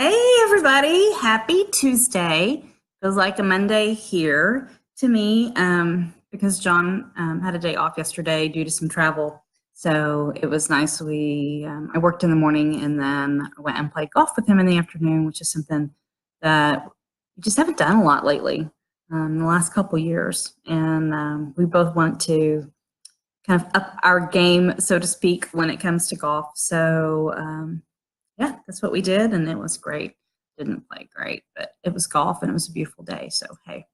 Hey everybody, happy Tuesday. Feels like a Monday here to me because John had a day off yesterday due to some travel. So it was nice. I worked in the morning and then I went and played golf with him in the afternoon, which is something that we just haven't done a lot lately in the last couple years. And we both want to kind of up our game, so to speak, when it comes to golf. So yeah, that's what we did, and it was great. Didn't play great, but it was golf, and it was a beautiful day. So hey,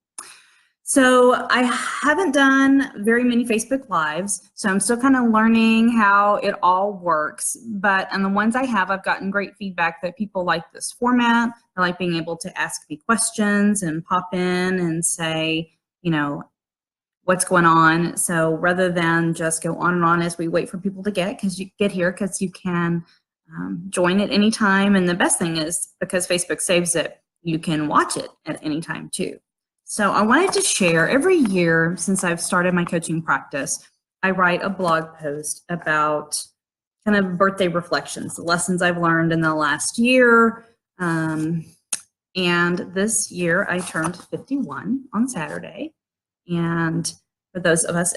so I haven't done very many Facebook Lives, so I'm still kind of learning how it all works. But on the ones I have, I've gotten great feedback that people like this format. I like being able to ask me questions and pop in and say, what's going on. So rather than just go on and on as we wait for people to get here, because you can join at any time. And the best thing is, because Facebook saves it, you can watch it at any time too. So I wanted to share, every year since I've started my coaching practice, I write a blog post about kind of birthday reflections, the lessons I've learned in the last year. And this year I turned 51 on Saturday. And for those of us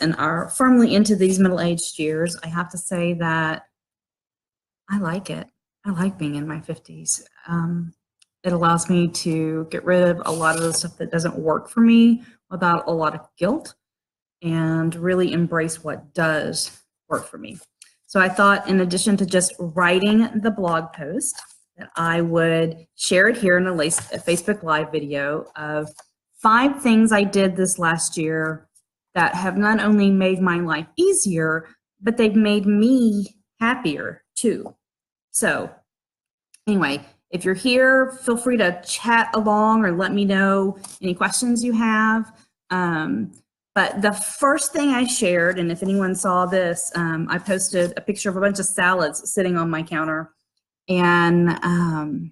firmly into these middle-aged years, I have to say that I like it. I like being in my 50s. It allows me to get rid of a lot of the stuff that doesn't work for me without a lot of guilt and really embrace what does work for me. So I thought, in addition to just writing the blog post, that I would share it here in a Facebook Live video of 5 things I did this last year that have not only made my life easier, but they've made me happier too. So anyway, if you're here, feel free to chat along or let me know any questions you have. But the first thing I shared, and if anyone saw this, I posted a picture of a bunch of salads sitting on my counter. And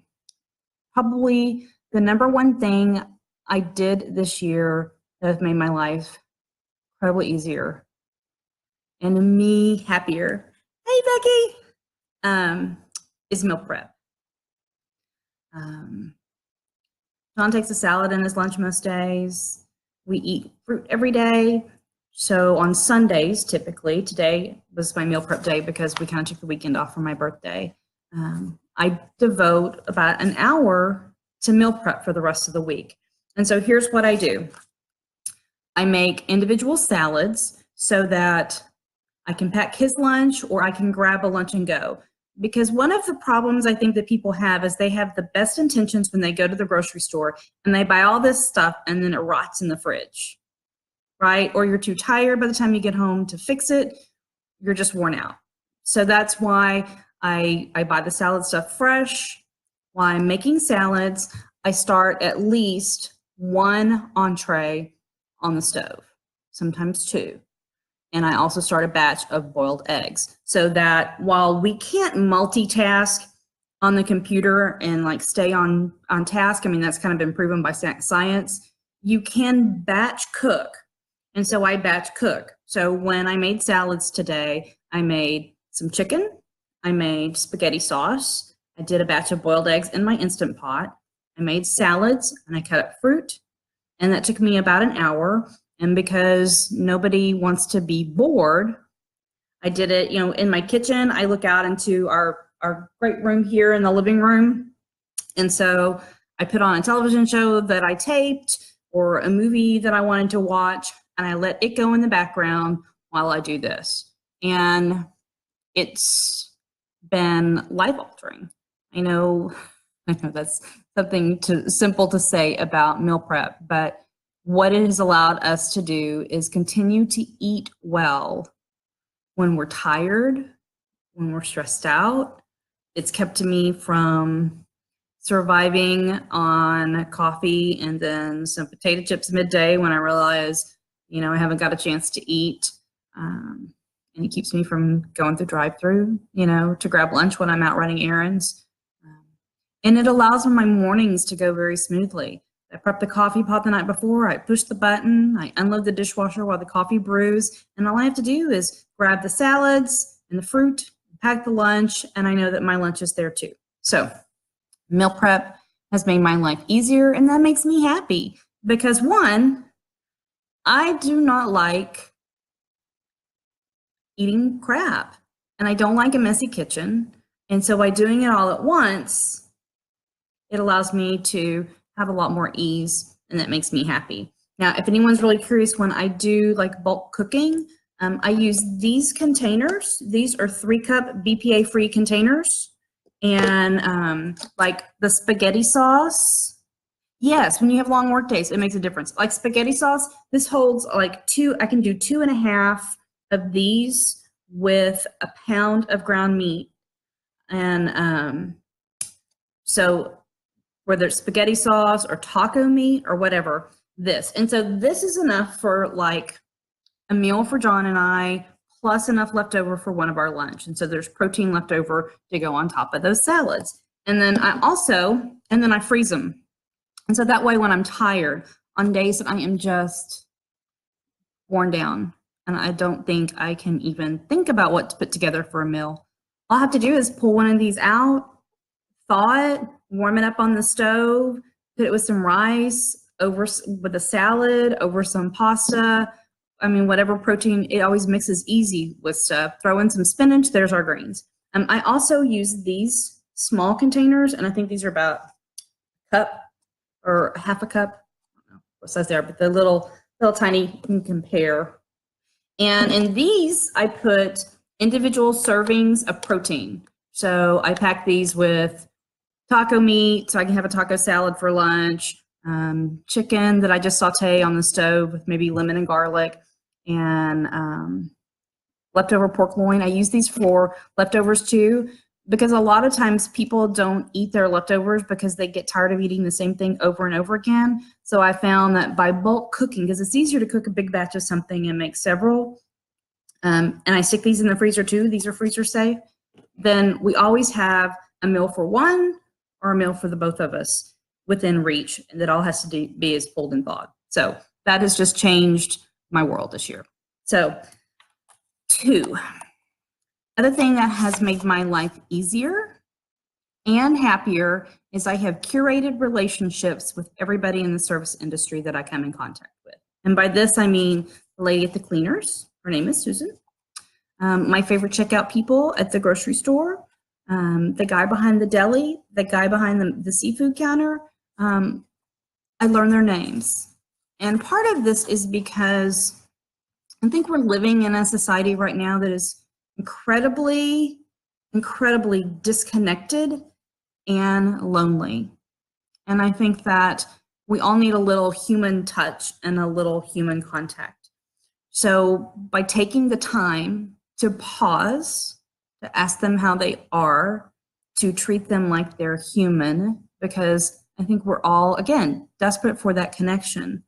probably the number one thing I did this year that has made my life incredibly easier and me happier, hey Becky, is meal prep. John takes a salad in his lunch most days. We eat fruit every day. So on Sundays, typically, today was my meal prep day because we kind of took the weekend off for my birthday. I devote about an hour to meal prep for the rest of the week. And so here's what I do. I make individual salads so that I can pack his lunch or I can grab a lunch and go. Because one of the problems I think that people have is they have the best intentions when they go to the grocery store and they buy all this stuff and then it rots in the fridge, right? Or you're too tired by the time you get home to fix it. You're just worn out. So that's why I buy the salad stuff fresh. While I'm making salads, I start at least 1 entree on the stove, sometimes 2. And I also start a batch of boiled eggs so that while we can't multitask on the computer and like stay on task, I mean, that's kind of been proven by science, you can batch cook. And so I batch cook. So when I made salads today, I made some chicken, I made spaghetti sauce, I did a batch of boiled eggs in my Instant Pot, I made salads, and I cut up fruit, and that took me about an hour. And because nobody wants to be bored, I did it, in my kitchen. I look out into our great room here in the living room. And so I put on a television show that I taped or a movie that I wanted to watch, and I let it go in the background while I do this. And it's been life-altering. I know that's something simple to say about meal prep, but what it has allowed us to do is continue to eat well when we're tired, when we're stressed out. It's kept me from surviving on coffee and then some potato chips midday when I realize, I haven't got a chance to eat. And it keeps me from going through drive-through, to grab lunch when I'm out running errands. And it allows my mornings to go very smoothly. I prep the coffee pot the night before, I push the button, I unload the dishwasher while the coffee brews, and all I have to do is grab the salads and the fruit, pack the lunch, and I know that my lunch is there too. So Meal prep has made my life easier, and that makes me happy because one, I do not like eating crap and I don't like a messy kitchen. And so by doing it all at once, it allows me to have a lot more ease, and that makes me happy. Now, if anyone's really curious, when I do like bulk cooking, I use these containers. These are 3-cup BPA-free containers. And like the spaghetti sauce, yes, when you have long work days, it makes a difference. Like spaghetti sauce, this holds like I can do 2.5 of these with a pound of ground meat. And so whether it's spaghetti sauce or taco meat or whatever, this. And so this is enough for like a meal for John and I, plus enough left over for one of our lunch. And so there's protein left over to go on top of those salads. And then I freeze them. And so that way when I'm tired, on days that I am just worn down and I don't think I can even think about what to put together for a meal, all I have to do is pull one of these out, thaw it, warm it up on the stove, put it with some rice, with a salad, over some pasta. I mean, whatever protein, it always mixes easy with stuff. Throw in some spinach, there's our greens. I also use these small containers, and I think these are about a cup or half a cup. I don't know what size they are, but they're little tiny, you can compare. And in these, I put individual servings of protein. So I pack these with taco meat, so I can have a taco salad for lunch, chicken that I just saute on the stove with maybe lemon and garlic, and leftover pork loin. I use these for leftovers too, because a lot of times people don't eat their leftovers because they get tired of eating the same thing over and over again. So I found that by bulk cooking, because it's easier to cook a big batch of something and make several, and I stick these in the freezer too, these are freezer safe, then we always have a meal for one or a meal for the both of us within reach, and that all has to be is pulled and thawed. So that has just changed my world this year. So 2, other thing that has made my life easier and happier is I have curated relationships with everybody in the service industry that I come in contact with. And by this, I mean the lady at the cleaners, her name is Susan, my favorite checkout people at the grocery store, the guy behind the deli, the guy behind the seafood counter. I learn their names. And part of this is because I think we're living in a society right now that is incredibly disconnected and lonely. And I think that we all need a little human touch and a little human contact. So by taking the time to pause, to ask them how they are, to treat them like they're human, because I think we're all, again, desperate for that connection.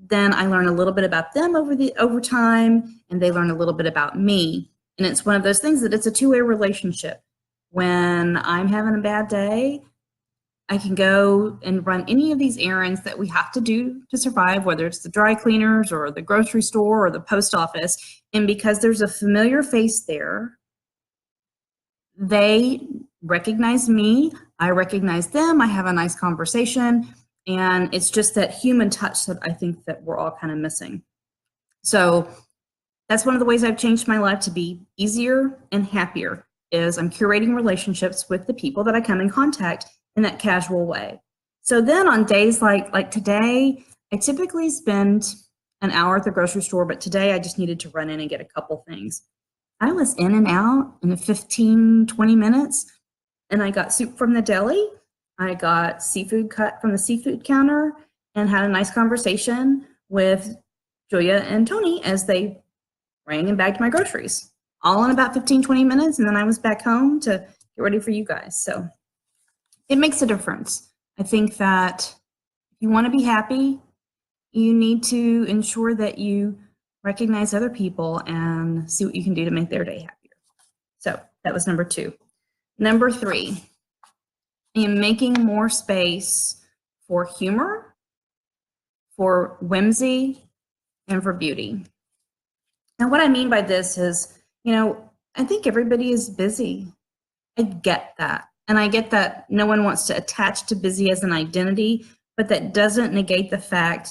Then I learn a little bit about them over time, and they learn a little bit about me. And it's one of those things that it's a two-way relationship. When I'm having a bad day, I can go and run any of these errands that we have to do to survive, whether it's the dry cleaners or the grocery store or the post office. And because there's a familiar face there, they recognize me, I recognize them, I have a nice conversation, and it's just that human touch that I think that we're all kind of missing. So that's one of the ways I've changed my life to be easier and happier, is I'm curating relationships with the people that I come in contact in that casual way. So then on days like today, I typically spend an hour at the grocery store, but today I just needed to run in and get a couple things. I was in and out in 15, 20 minutes, and I got soup from the deli. I got seafood cut from the seafood counter and had a nice conversation with Julia and Tony as they rang and bagged my groceries, all in about 15, 20 minutes. And then I was back home to get ready for you guys. So it makes a difference. I think that if you want to be happy, you need to ensure that you recognize other people and see what you can do to make their day happier. So that was number 2. Number 3, I am making more space for humor, for whimsy, and for beauty. And what I mean by this is, I think everybody is busy. I get that. And I get that no one wants to attach to busy as an identity, but that doesn't negate the fact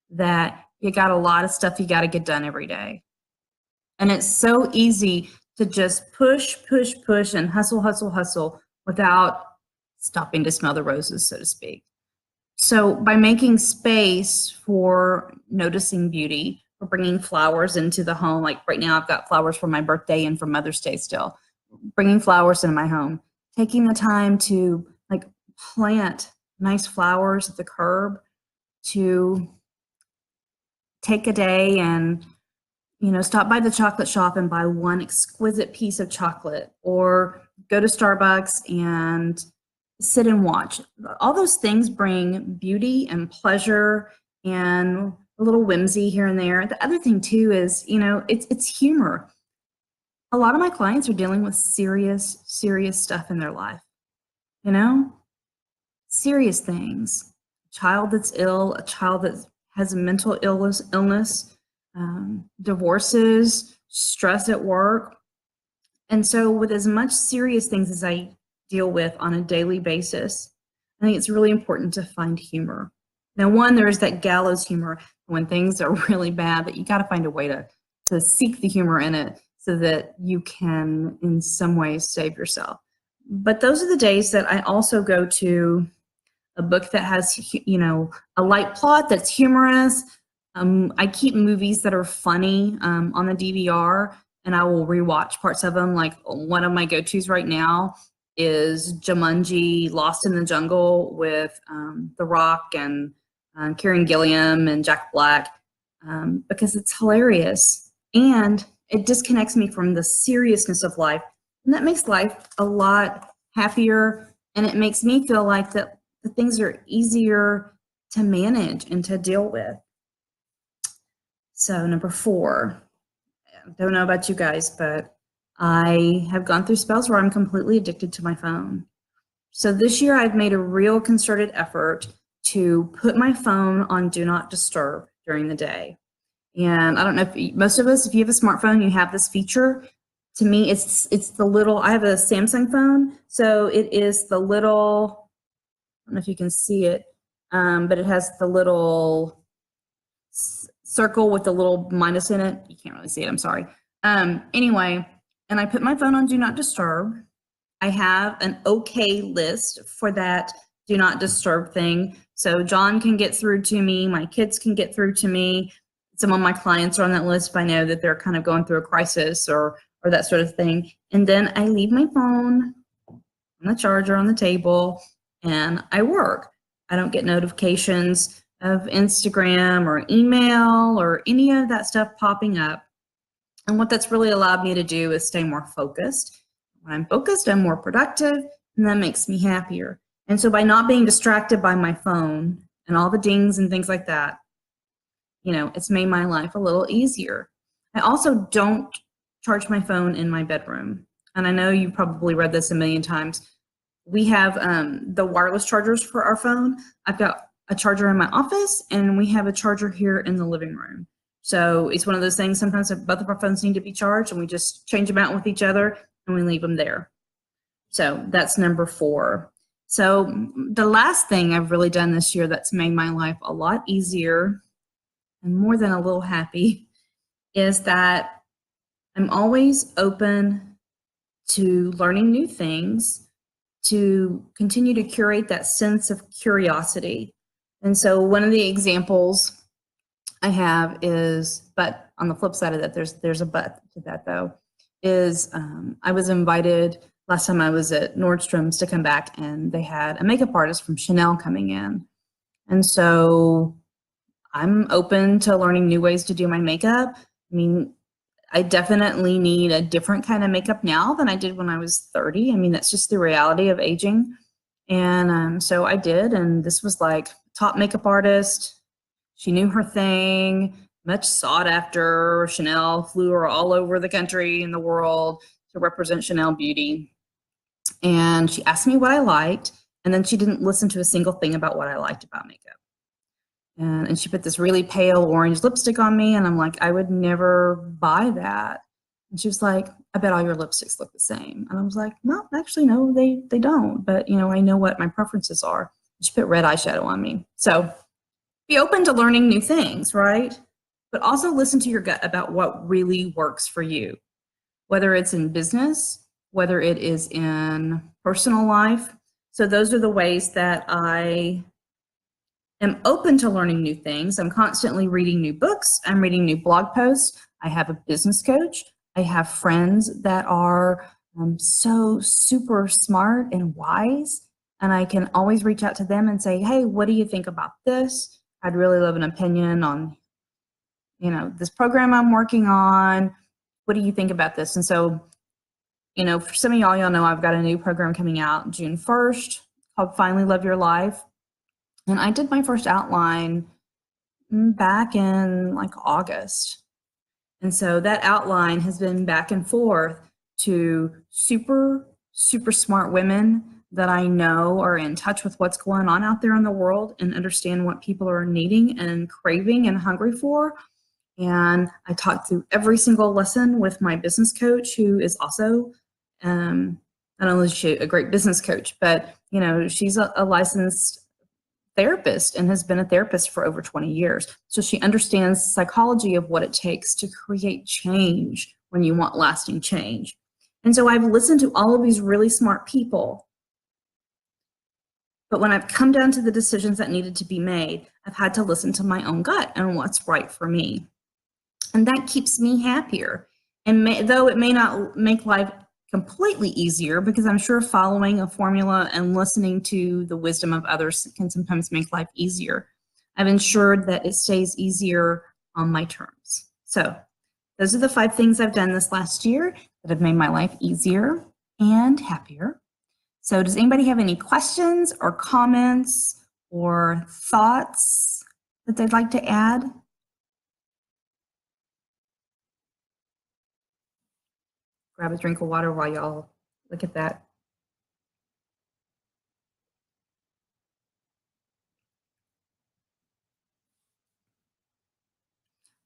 that you got a lot of stuff you got to get done every day. And it's so easy to just push, push, push, and hustle, hustle, hustle without stopping to smell the roses, so to speak. So by making space for noticing beauty, for bringing flowers into the home, like right now I've got flowers for my birthday and for Mother's Day still, bringing flowers into my home, taking the time to like plant nice flowers at the curb, to take a day and stop by the chocolate shop and buy one exquisite piece of chocolate, or go to Starbucks and sit and watch. All those things bring beauty and pleasure and a little whimsy here and there. The other thing too is, it's humor. A lot of my clients are dealing with serious, serious stuff in their life, serious things. A child that's ill, a child that has a mental illness, divorces, stress at work. And so with as much serious things as I deal with on a daily basis, I think it's really important to find humor. Now, one, there's that gallows humor when things are really bad, but you got to find a way to seek the humor in it so that you can in some ways save yourself. But those are the days that I also go to a book that has, a light plot that's humorous. I keep movies that are funny on the DVR, and I will rewatch parts of them. Like one of my go-tos right now is Jumanji: Lost in the Jungle with The Rock and Kieran Gilliam and Jack Black, because it's hilarious and it disconnects me from the seriousness of life, and that makes life a lot happier, and it makes me feel like that the things are easier to manage and to deal with. So number 4, I don't know about you guys, but I have gone through spells where I'm completely addicted to my phone. So this year I've made a real concerted effort to put my phone on Do Not Disturb during the day. And I don't know if most of us, if you have a smartphone, you have this feature. To me, it's the little, I have a Samsung phone, so it is the little, I don't know if you can see it, but it has the little circle with the little minus in it. You can't really see it, I'm sorry. Anyway, and I put my phone on Do Not Disturb. I have an okay list for that Do Not Disturb thing. So John can get through to me, my kids can get through to me. Some of my clients are on that list if I know that they're kind of going through a crisis or that sort of thing. And then I leave my phone on the charger on the table and I work. I don't get notifications of Instagram or email or any of that stuff popping up. And what that's really allowed me to do is stay more focused. When I'm focused, I'm more productive, and that makes me happier. And so by not being distracted by my phone and all the dings and things like that, it's made my life a little easier. I also don't charge my phone in my bedroom. And I know you probably read this a million times. We have the wireless chargers for our phone. I've got a charger in my office, and we have a charger here in the living room. So it's one of those things, sometimes both of our phones need to be charged, and we just change them out with each other, and we leave them there. So that's number 4. So the last thing I've really done this year that's made my life a lot easier and more than a little happy is that I'm always open to learning new things, to continue to curate that sense of curiosity. And so one of the examples I have is, but on the flip side of that, there's a but to that though, is I was invited last time I was at Nordstrom's to come back, and they had a makeup artist from Chanel coming in. And so I'm open to learning new ways to do my makeup. I mean, I definitely need a different kind of makeup now than I did when I was 30. I mean, that's just the reality of aging. And so I did, and this was like top makeup artist. She knew her thing, much sought after. Chanel flew her all over the country and the world to represent Chanel Beauty. And she asked me what I liked, and then she didn't listen to a single thing about what I liked about makeup. And she put this really pale orange lipstick on me, and I'm like, I would never buy that. And she was like, I bet all your lipsticks look the same. And I was like, no, actually, no, they don't. But, you know, I know what my preferences are. She put red eyeshadow on me. So be open to learning new things, right? But also listen to your gut about what really works for you, whether it's in business, whether it is in personal life. So those are the ways that I am open to learning new things. I'm constantly reading new books. I'm reading new blog posts. I have a business coach. I have friends that are so super smart and wise. And I can always reach out to them and say, hey, what do you think about this? I'd really love an opinion on, you know, this program I'm working on. What do you think about this? And so, you know, for some of y'all know I've got a new program coming out June 1st called Finally Love Your Life. And I did my first outline back in like August. And so that outline has been back and forth to super, super smart women that I know are in touch with what's going on out there in the world and understand what people are needing and craving and hungry for. And I talked through every single lesson with my business coach, who is also not only is she a great business coach, but you know, she's a licensed therapist and has been a therapist for over 20 years. So she understands the psychology of what it takes to create change when you want lasting change. And so I've listened to all of these really smart people. But when I've come down to the decisions that needed to be made, I've had to listen to my own gut and what's right for me. And that keeps me happier. And though it may not make life completely easier, because I'm sure following a formula and listening to the wisdom of others can sometimes make life easier, I've ensured that it stays easier on my terms. So those are the 5 things I've done this last year that have made my life easier and happier. So does anybody have any questions or comments or thoughts that they'd like to add? Grab a drink of water while y'all look at that.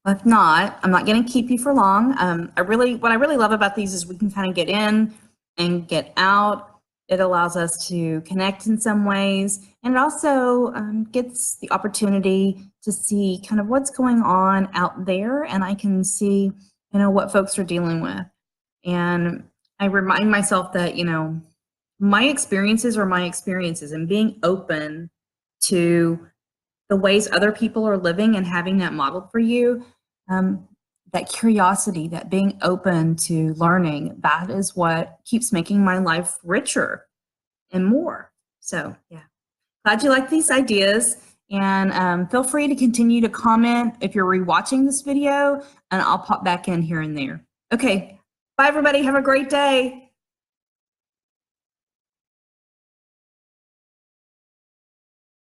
If not, I'm not going to keep you for long. What I really love about these is we can kind of get in and get out. It allows us to connect in some ways, and it also gets the opportunity to see kind of what's going on out there, and I can see, you know, what folks are dealing with. And I remind myself that, you know, my experiences are my experiences, and being open to the ways other people are living and having that modeled for you, that curiosity, that being open to learning, that is what keeps making my life richer and more. So yeah, glad you like these ideas, and feel free to continue to comment if you're rewatching this video, and I'll pop back in here and there. Okay, bye everybody, have a great day.